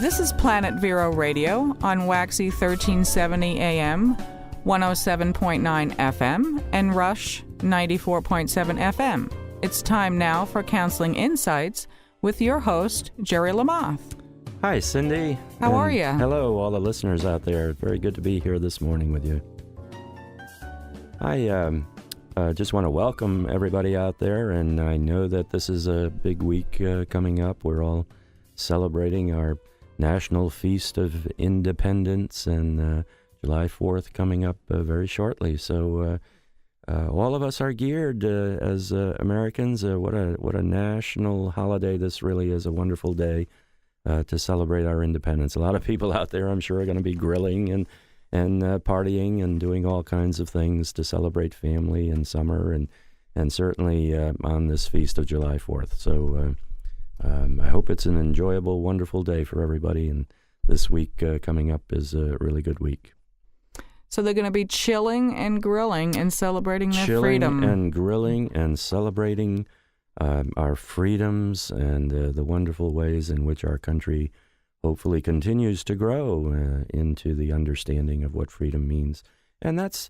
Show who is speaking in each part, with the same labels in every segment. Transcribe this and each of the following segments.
Speaker 1: This is Planet Vero Radio on Waxy 1370 AM, 107.9 FM, and Rush 94.7 FM. It's time now for Counseling Insights with your host, Gerry Lamothe.
Speaker 2: Hi, Cindy.
Speaker 1: How are you?
Speaker 2: Hello, all the listeners out there. Very good to be here this morning with you. I just want to welcome everybody out there, and I know that this is a big week coming up. We're all celebrating our National Feast of Independence, and July 4th coming up very shortly. So all of us are geared as Americans. What a national holiday this really is, a wonderful day to celebrate our independence. A lot of people out there, I'm sure, are going to be grilling and partying and doing all kinds of things to celebrate family and summer, and certainly on this feast of July 4th. So I hope it's an enjoyable, wonderful day for everybody, and this week coming up is a really good week.
Speaker 1: So they're going to be chilling and grilling and celebrating their freedom.
Speaker 2: Chilling and grilling and celebrating our freedoms and the wonderful ways in which our country hopefully continues to grow into the understanding of what freedom means. And that's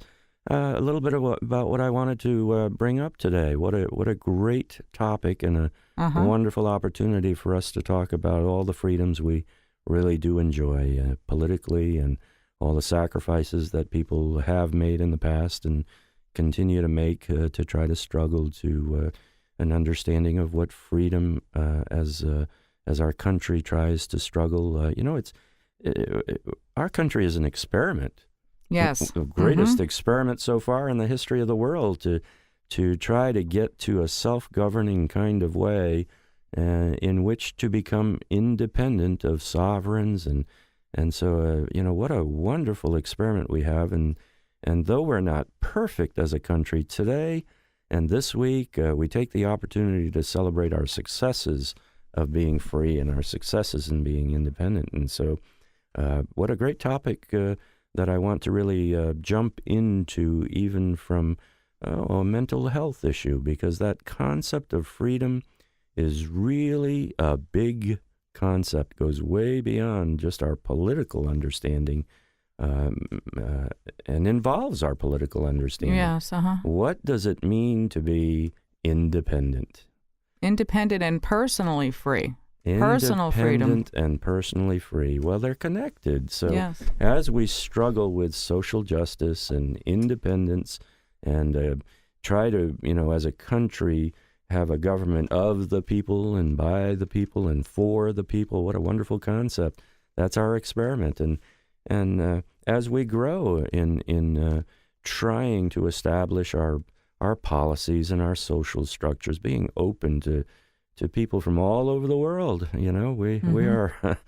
Speaker 2: a little bit about what I wanted to bring up today. What a great topic and a wonderful opportunity for us to talk about all the freedoms we really do enjoy politically, and all the sacrifices that people have made in the past and continue to make to try to struggle to an understanding of what freedom as our country tries to struggle. Our country is an experiment.
Speaker 1: Yes.
Speaker 2: The greatest experiment so far in the history of the world to try to get to a self-governing kind of way in which to become independent of sovereigns. And so, what a wonderful experiment we have. And though we're not perfect as a country today and this week, we take the opportunity to celebrate our successes of being free and our successes in being independent. And so what a great topic that I want to really jump into, even from a mental health issue, because that concept of freedom is really a big concept, goes way beyond just our political understanding and involves our political understanding.
Speaker 1: Yes,
Speaker 2: What does it mean to be independent?
Speaker 1: Independent and personally free. Personal freedom.
Speaker 2: Independent and personally free. Well, they're connected. So
Speaker 1: yes.
Speaker 2: As we struggle with social justice and independence and try to, as a country, have a government of the people and by the people and for the people, what a wonderful concept. That's our experiment. And as we grow in trying to establish our policies and our social structures, being open to people from all over the world. We are,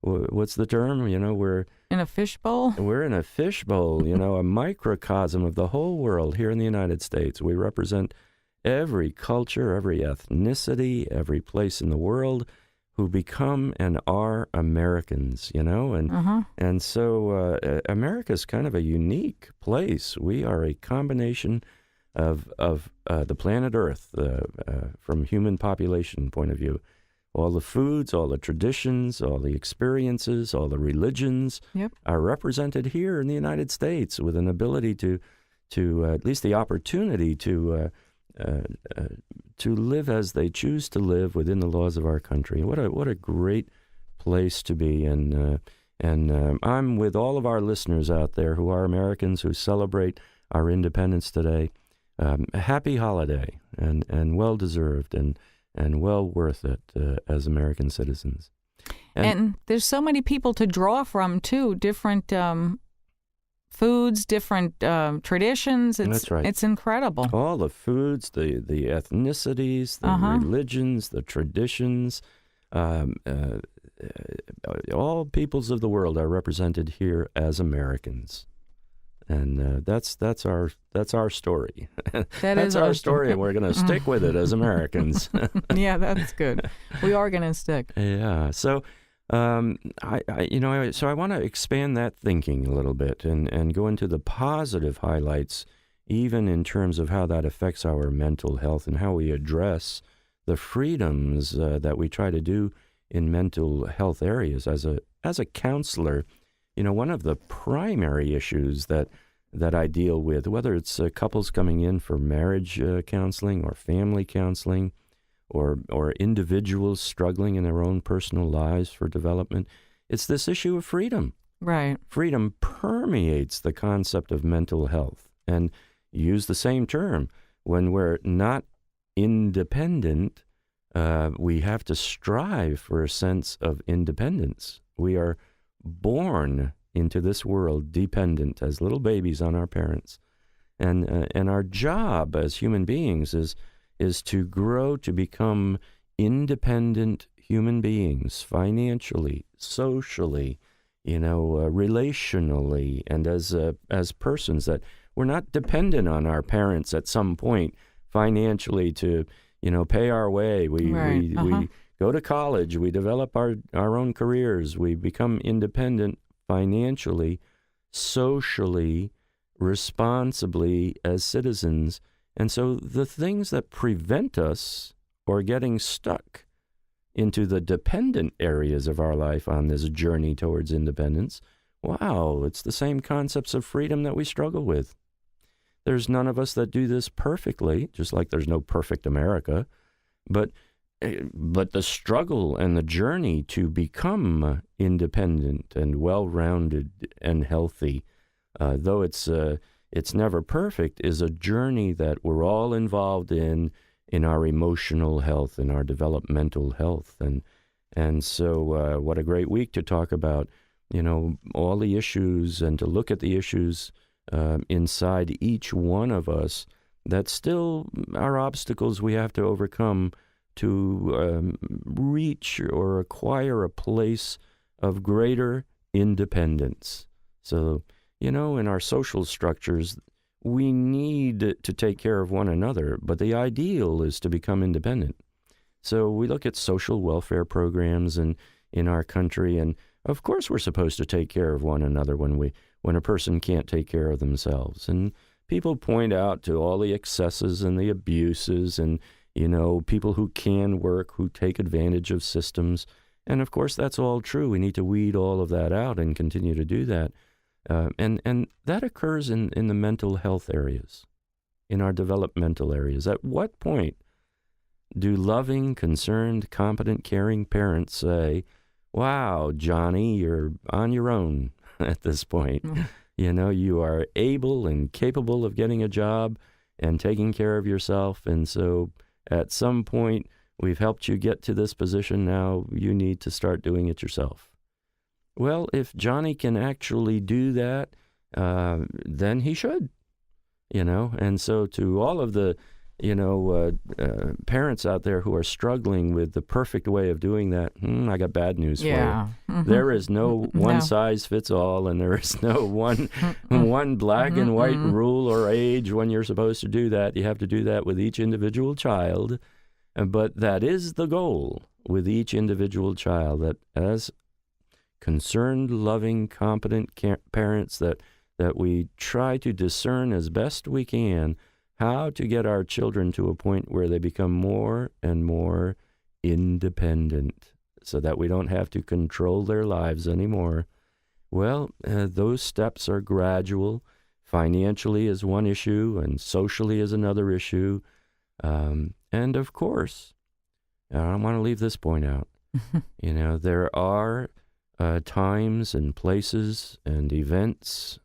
Speaker 2: what's the term? We're
Speaker 1: in a fishbowl.
Speaker 2: We're in a fishbowl, a microcosm of the whole world here in the United States. We represent every culture, every ethnicity, every place in the world who become and are Americans, and so America's kind of a unique place. We are a combination of the planet Earth from human population point of view. All the foods, all the traditions, all the experiences, all the religions are represented here in the United States, with an ability to at least the opportunity to live as they choose to live within the laws of our country. What a great place to be. And I'm with all of our listeners out there who are Americans who celebrate our independence today. A happy holiday, and well deserved, and well worth it as American citizens.
Speaker 1: And there's so many people to draw from too. Different foods, different traditions.
Speaker 2: That's right.
Speaker 1: It's incredible.
Speaker 2: All the foods, the ethnicities, the religions, the traditions. All peoples of the world are represented here as Americans. And that's our story. That's our story, and we're going to stick with it as Americans.
Speaker 1: Yeah, that's good. We are going to stick.
Speaker 2: Yeah. So, I want to expand that thinking a little bit and go into the positive highlights, even in terms of how that affects our mental health and how we address the freedoms that we try to do in mental health areas. As a counselor, one of the primary issues that I deal with, whether it's couples coming in for marriage counseling or family counseling, or individuals struggling in their own personal lives for development, it's this issue of freedom.
Speaker 1: Right.
Speaker 2: Freedom permeates the concept of mental health. And use the same term, when we're not independent, we have to strive for a sense of independence. We are born into this world dependent as little babies on our parents. And our job as human beings is to grow to become independent human beings, financially, socially, relationally, and as persons, that we're not dependent on our parents at some point financially to, pay our way. We go to college, we develop our own careers, we become independent financially, socially, responsibly as citizens. And so the things that prevent us or getting stuck into the dependent areas of our life on this journey towards independence, wow, it's the same concepts of freedom that we struggle with. There's none of us that do this perfectly, just like there's no perfect America, but the struggle and the journey to become independent and well-rounded and healthy, though it's never perfect, is a journey that we're all involved in our emotional health, in our developmental health. And so what a great week to talk about, all the issues and to look at the issues inside each one of us that still are obstacles we have to overcome to reach or acquire a place of greater independence. So, in our social structures, we need to take care of one another, but the ideal is to become independent. So we look at social welfare programs in our country, and of course we're supposed to take care of one another when a person can't take care of themselves. And people point out to all the excesses and the abuses and, people who can work, who take advantage of systems. And of course that's all true. We need to weed all of that out and continue to do that. And that occurs in the mental health areas, in our developmental areas. At what point do loving, concerned, competent, caring parents say, wow, Johnny, you're on your own at this point. You are able and capable of getting a job and taking care of yourself. And so at some point, we've helped you get to this position. Now you need to start doing it yourself. Well, if Johnny can actually do that, then he should, And so to all of the, parents out there who are struggling with the perfect way of doing that, I got bad news for you. Mm-hmm. There is no one size fits all, and there is no one black and white rule or age when you're supposed to do that. You have to do that with each individual child. But that is the goal with each individual child, that as concerned, loving, competent parents, that we try to discern as best we can how to get our children to a point where they become more and more independent so that we don't have to control their lives anymore. Well, those steps are gradual. Financially is one issue, and socially is another issue. And of course, I don't want to leave this point out. There are times and places and events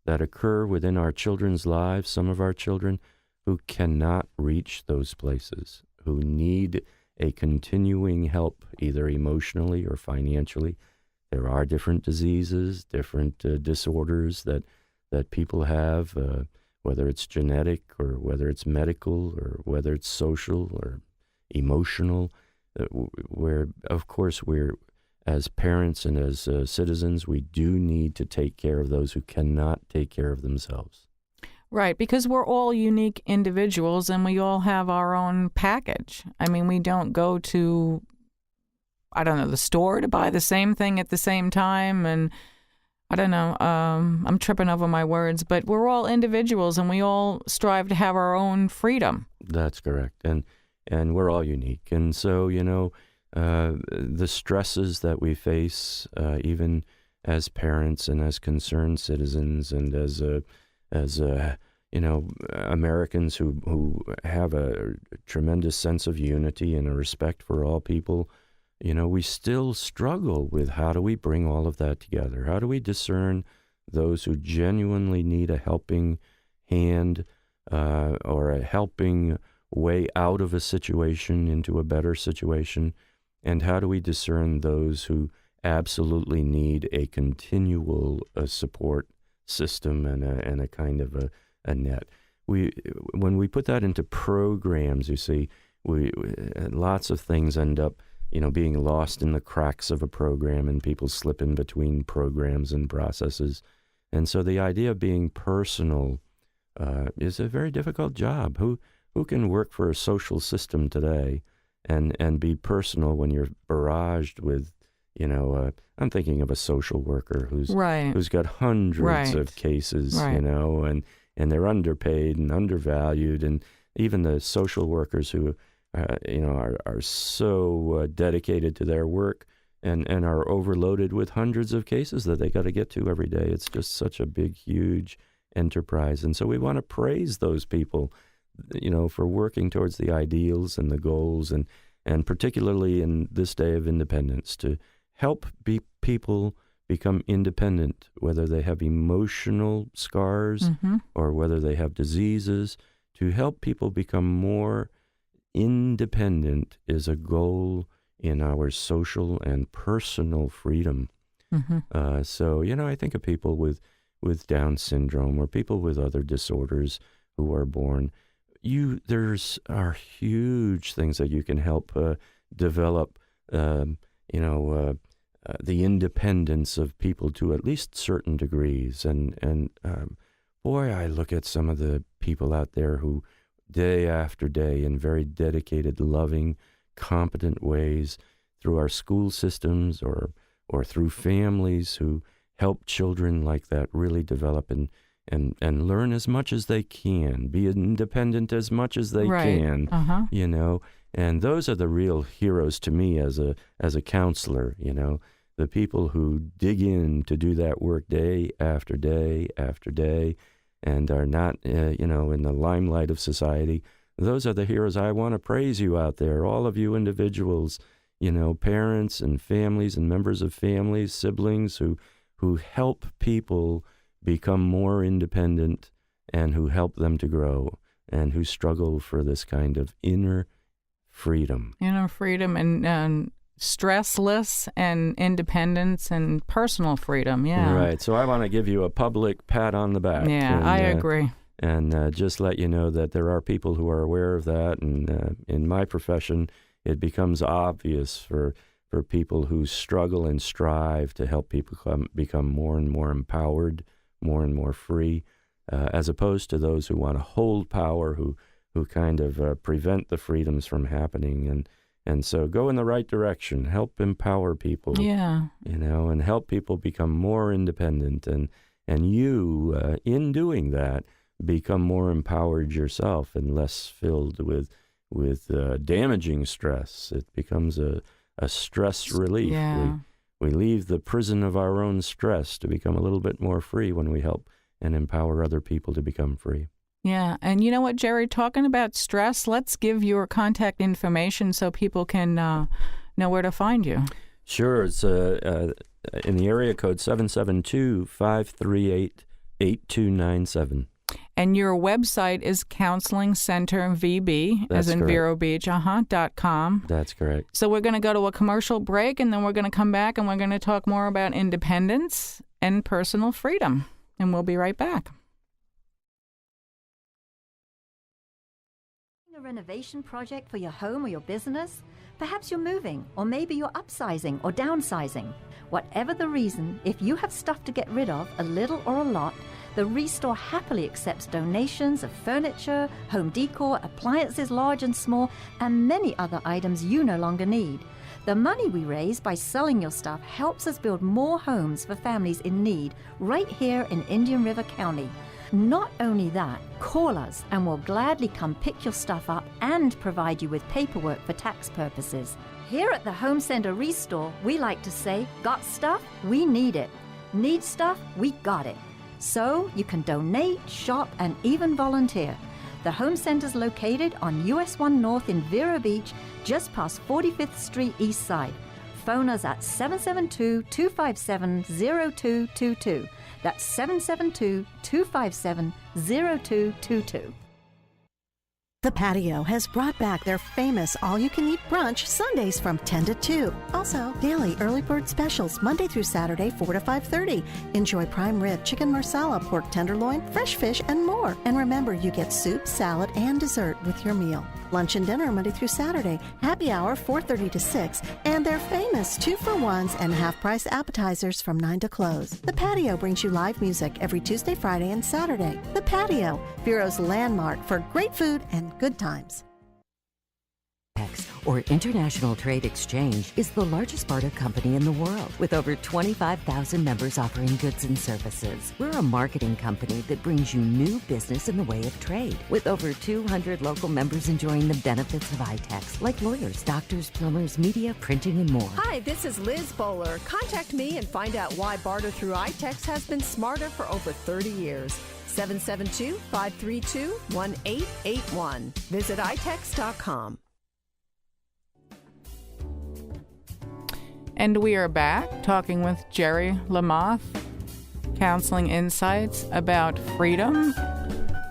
Speaker 2: that occur within our children's lives, some of our children who cannot reach those places, who need a continuing help, either emotionally or financially. There are different diseases, different disorders that people have, whether it's genetic or whether it's medical or whether it's social or emotional, where, of course, we're, as parents and as citizens, we do need to take care of those who cannot take care of themselves.
Speaker 1: Right, because we're all unique individuals and we all have our own package. I mean, we don't go to, the store to buy the same thing at the same time. And I'm tripping over my words, but we're all individuals and we all strive to have our own freedom.
Speaker 2: That's correct. And we're all unique. And so, the stresses that we face, even as parents and as concerned citizens, and as Americans who have a tremendous sense of unity and a respect for all people. We still struggle with how do we bring all of that together? How do we discern those who genuinely need a helping hand or a helping way out of a situation into a better situation? And how do we discern those who absolutely need a continual support system and a kind of a net? When we put that into programs, you see, we lots of things end up, being lost in the cracks of a program, and people slip in between programs and processes. And so the idea of being personal is a very difficult job. Who can work for a social system today and be personal when you're barraged with, I'm thinking of a social worker who's got hundreds of cases, and they're underpaid and undervalued, and even the social workers who, are so dedicated to their work and are overloaded with hundreds of cases that they got to get to every day. It's just such a big, huge enterprise. And so we want to praise those people, for working towards the ideals and the goals, and particularly in this day of independence, to help people become independent, whether they have emotional scars or whether they have diseases. To help people become more independent is a goal in our social and personal freedom. So, I think of people with Down syndrome or people with other disorders who are born. There's are huge things that you can help develop, the independence of people to at least certain degrees. And boy, I look at some of the people out there who day after day in very dedicated, loving, competent ways through our school systems or through families who help children like that really develop and learn as much as they can, be independent as much as they can, and those are the real heroes to me as a counselor, the people who dig in to do that work day after day after day and are not, in the limelight of society. Those are the heroes. I want to praise you out there, all of you individuals, parents and families and members of families, siblings who help people become more independent and who help them to grow and who struggle for this kind of inner freedom. Inner freedom and stressless and independence and personal freedom, yeah. Right. So I want to give you a public pat on the back. Yeah, I agree. And just let you know that there are people who are aware of that. And in my profession, it becomes obvious for people who struggle and strive to help people become more and more empowered, more and more free, as opposed to those who want to hold power, who kind of prevent the freedoms from happening. And so go in the right direction, help empower people, and help people become more independent. And you, in doing that, become more empowered yourself and less filled with damaging stress. It becomes a stress relief. Yeah. We leave the prison of our own stress to become a little bit more free when we help and empower other people to become free. Yeah. And you know what, Gerry, talking about stress, let's give your contact information so people can know where to find you. Sure. It's in the area code 772-538-8297. And your website is Counseling Center VB, as in correct. Vero Beach, .com. That's correct. So we're going to go to a commercial break, and then we're going to come back, and we're going to talk more about independence and personal freedom. And we'll be right back. A renovation project for your home or your business? Perhaps you're moving, or maybe you're upsizing or downsizing. Whatever the reason, if you have stuff to get rid of, a little or a lot, the Restore happily accepts donations of furniture, home decor, appliances large and small, and many other items you no longer need. The money we raise by selling your stuff helps us build more homes for families in need right here in Indian River County.
Speaker 3: Not only that, call us and we'll gladly come pick your stuff up and provide you with paperwork for tax purposes. Here at the Home Center Restore, we like to say, got stuff? We need it. Need stuff? We got it. So you can donate, shop, and even volunteer. The Home Center's located on US 1 North in Vero Beach, just past 45th Street East Side. Phone us at 772-257-0222. That's 772-257-0222.
Speaker 4: The Patio has brought back their famous all-you-can-eat brunch Sundays from 10 to 2. Also, daily early bird specials Monday through Saturday, 4 to 5:30. Enjoy prime rib, chicken marsala, pork tenderloin, fresh fish, and more. And remember, you get soup, salad, and dessert with your meal. Lunch and dinner Monday through Saturday. Happy hour 4:30 to 6. And their famous 2-for-1s and half-price appetizers from 9 to close. The Patio brings you live music every Tuesday, Friday, and Saturday. The Patio, Vero's landmark for great food and good times.
Speaker 5: Or International Trade Exchange is the largest barter company in the world with over 25,000 members offering goods and services. We're a marketing company that brings you new business in the way of trade with over 200 local members enjoying the benefits of iTex like lawyers, doctors, plumbers, media, printing, and more.
Speaker 6: Hi, this is Liz Bowler. Contact me and find out why barter through iTex has been smarter for over 30 years. 772-532-1881. Visit itex.com.
Speaker 1: And we are back talking with Gerry Lamothe, counseling insights about freedom,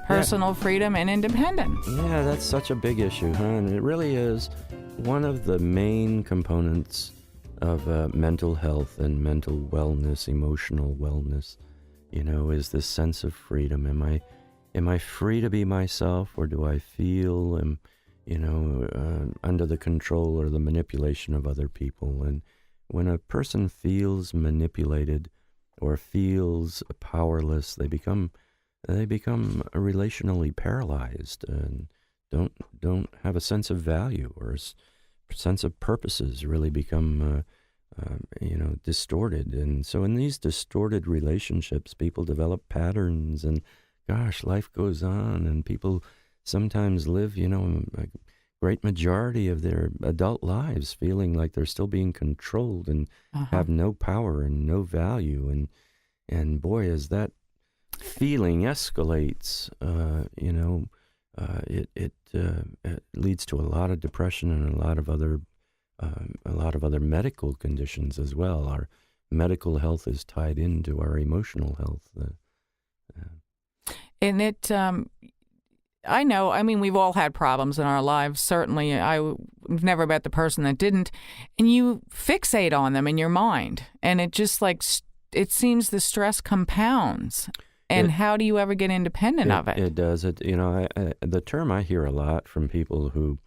Speaker 1: personal freedom, and independence.
Speaker 2: Yeah, that's such a big issue, huh? And it really is one of the main components of mental health and mental wellness, emotional wellness, is this sense of freedom. Am I free to be myself, or do I feel under the control or the manipulation of other people? And when a person feels manipulated or feels powerless, they become relationally paralyzed and don't have a sense of value, or a sense of purposes really become distorted. And so in these distorted relationships, people develop patterns, and gosh, life goes on, and people sometimes live, a great majority of their adult lives feeling like they're still being controlled and have no power and no value. And boy, as that feeling escalates, it leads to a lot of depression and a lot of other medical conditions as well. Our medical health is tied into our emotional health.
Speaker 1: And it, I know, we've all had problems in our lives. Certainly, I've never met the person that didn't. And you fixate on them in your mind. And it just it seems the stress compounds. And how do you ever get independent of it? It
Speaker 2: does. The term I hear a lot from people who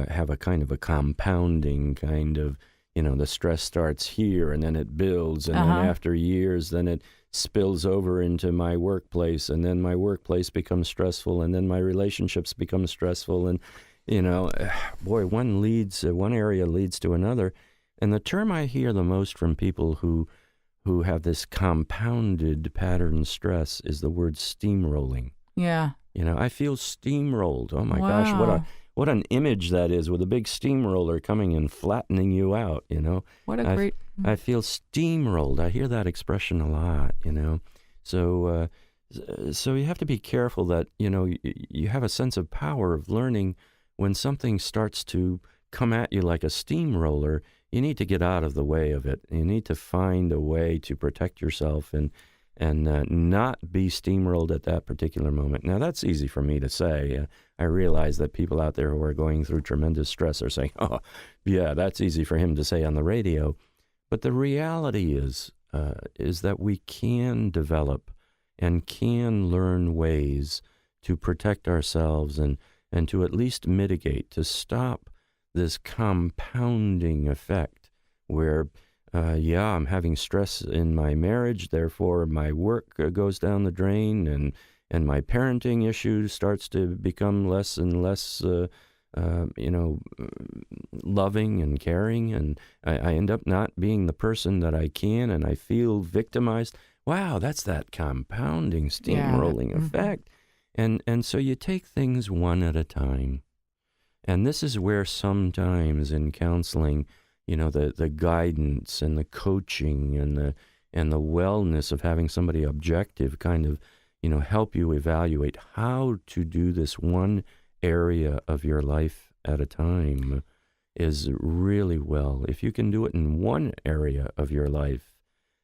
Speaker 2: have a kind of a compounding kind of, the stress starts here and then it builds, and then after years, then it spills over into my workplace, and then my workplace becomes stressful, and then my relationships become stressful, and boy, one area leads to another. And the term I hear the most from people who have this compounded pattern stress is the word steamrolling.
Speaker 1: Yeah.
Speaker 2: I feel steamrolled. Oh my gosh, what an image that is, with a big steamroller coming and flattening you out,
Speaker 1: What a great...
Speaker 2: I feel steamrolled. I hear that expression a lot, So you have to be careful that, you have a sense of power of learning when something starts to come at you like a steamroller. You need to get out of the way of it. You need to find a way to protect yourself and not be steamrolled at that particular moment. Now, that's easy for me to say. I realize that people out there who are going through tremendous stress are saying, oh, yeah, that's easy for him to say on the radio. But the reality is that we can develop and can learn ways to protect ourselves and to at least mitigate, to stop this compounding effect where, I'm having stress in my marriage, therefore my work goes down the drain, and my parenting issue starts to become less and less, loving and caring, and I end up not being the person that I can, and I feel victimized. wow, that's that compounding, steamrolling effect. And so you take things one at a time. And this is where sometimes in counseling, the guidance and the coaching and the wellness of having somebody objective kind of, help you evaluate how to do this one area of your life at a time is really well. If you can do it in one area of your life,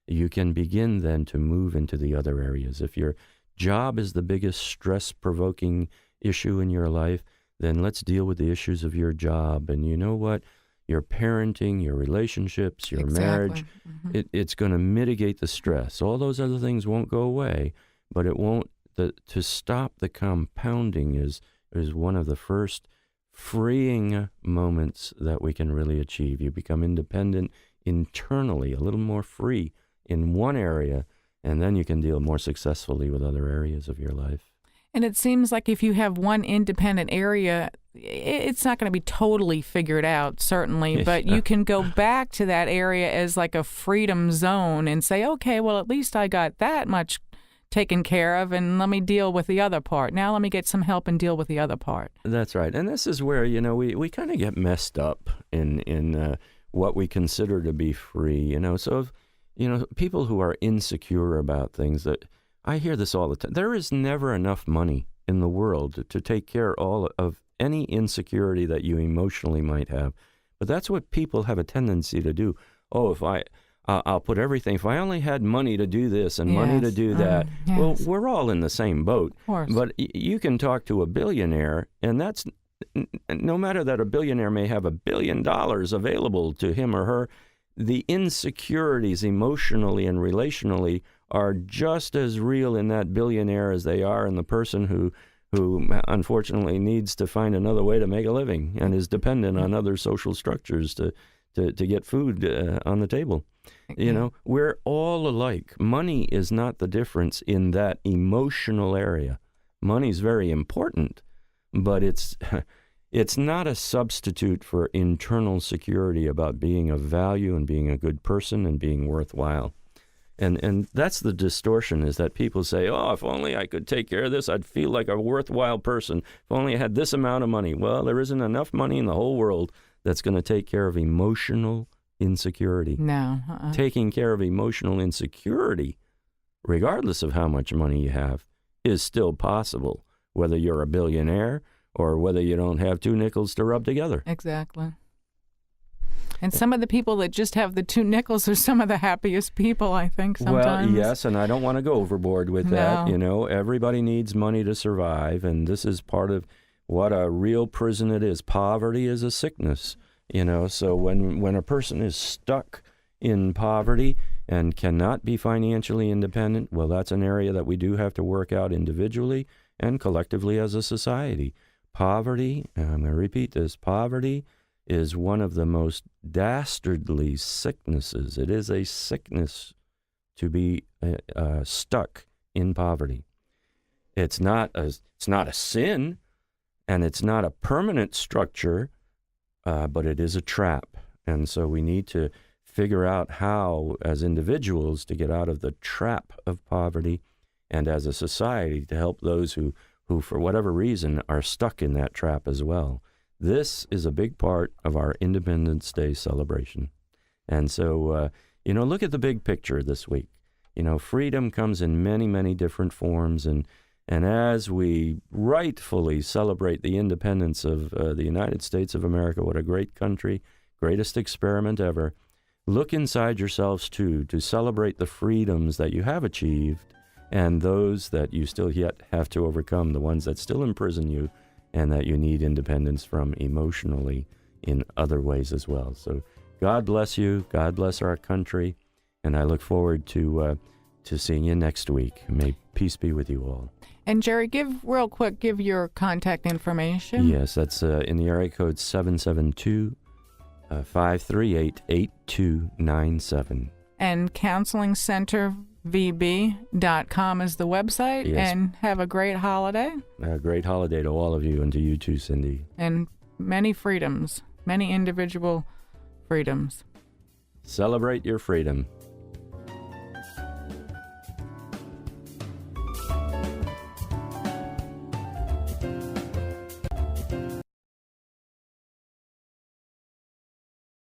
Speaker 2: you can begin then to move into the other areas. If your job is the biggest stress-provoking issue in your life, then let's deal with the issues of your job. And you know what? Your parenting, your relationships, your marriage, it's going to mitigate the stress. All those other things won't go away, but it won't. To stop the compounding is one of the first freeing moments that we can really achieve. You become independent internally, a little more free in one area, and then you can deal more successfully with other areas of your life.
Speaker 1: And it seems like if you have one independent area, it's not going to be totally figured out, certainly, but you can go back to that area as like a freedom zone and say, okay, well, at least I got that much taken care of, and let me deal with the other part. Now let me get some help and deal with the other part.
Speaker 2: That's right. And this is where, we kind of get messed up in what we consider to be free, So, people who are insecure about things, that I hear this all the time. There is never enough money in the world to take care of any insecurity that you emotionally might have. But that's what people have a tendency to do. Oh, I'll put everything, if I only had money to do this and money to do that.
Speaker 1: Yes.
Speaker 2: Well, we're all in the same boat.
Speaker 1: Of course.
Speaker 2: But you can talk to a billionaire, and that's, no matter that a billionaire may have $1 billion available to him or her, the insecurities emotionally and relationally are just as real in that billionaire as they are in the person who unfortunately needs to find another way to make a living and is dependent on other social structures to get food on the table. We're all alike. Money is not the difference in that emotional area. Money's very important, but it's not a substitute for internal security about being of value and being a good person and being worthwhile. And that's the distortion, is that people say, oh, if only I could take care of this, I'd feel like a worthwhile person. If only I had this amount of money. Well, there isn't enough money in the whole world that's going to take care of emotional insecurity.
Speaker 1: No.
Speaker 2: Taking care of emotional insecurity, regardless of how much money you have, is still possible, whether you're a billionaire or whether you don't have two nickels to rub together.
Speaker 1: Exactly. And some of the people that just have the two nickels are some of the happiest people, I think, sometimes.
Speaker 2: Well, yes, and I don't want to go overboard with that. Everybody needs money to survive, and this is part of what a real prison it is. Poverty is a sickness, so when a person is stuck in poverty and cannot be financially independent, well, that's an area that we do have to work out individually and collectively as a society. Poverty, and I'm going to repeat this, poverty is one of the most dastardly sicknesses. It is a sickness to be stuck in poverty. It's not a sin, and it's not a permanent structure, but it is a trap. And so we need to figure out how, as individuals, to get out of the trap of poverty, and as a society to help those who for whatever reason are stuck in that trap as well. This is a big part of our Independence Day celebration. And so, look at the big picture this week. Freedom comes in many, many different forms. And as we rightfully celebrate the independence of the United States of America, what a great country, greatest experiment ever, look inside yourselves too to celebrate the freedoms that you have achieved and those that you still yet have to overcome, the ones that still imprison you, and that you need independence from emotionally in other ways as well. So God bless you. God bless our country. And I look forward to seeing you next week. May peace be with you all.
Speaker 1: And Gerry, give your contact information.
Speaker 2: Yes, that's in the area code 772-538-8297.
Speaker 1: And counselingcentervb.com is the website.
Speaker 2: Yes.
Speaker 1: And have a great holiday.
Speaker 2: A great holiday to all of you, and to you too, Cindy.
Speaker 1: And many freedoms, many individual freedoms.
Speaker 2: Celebrate your freedom.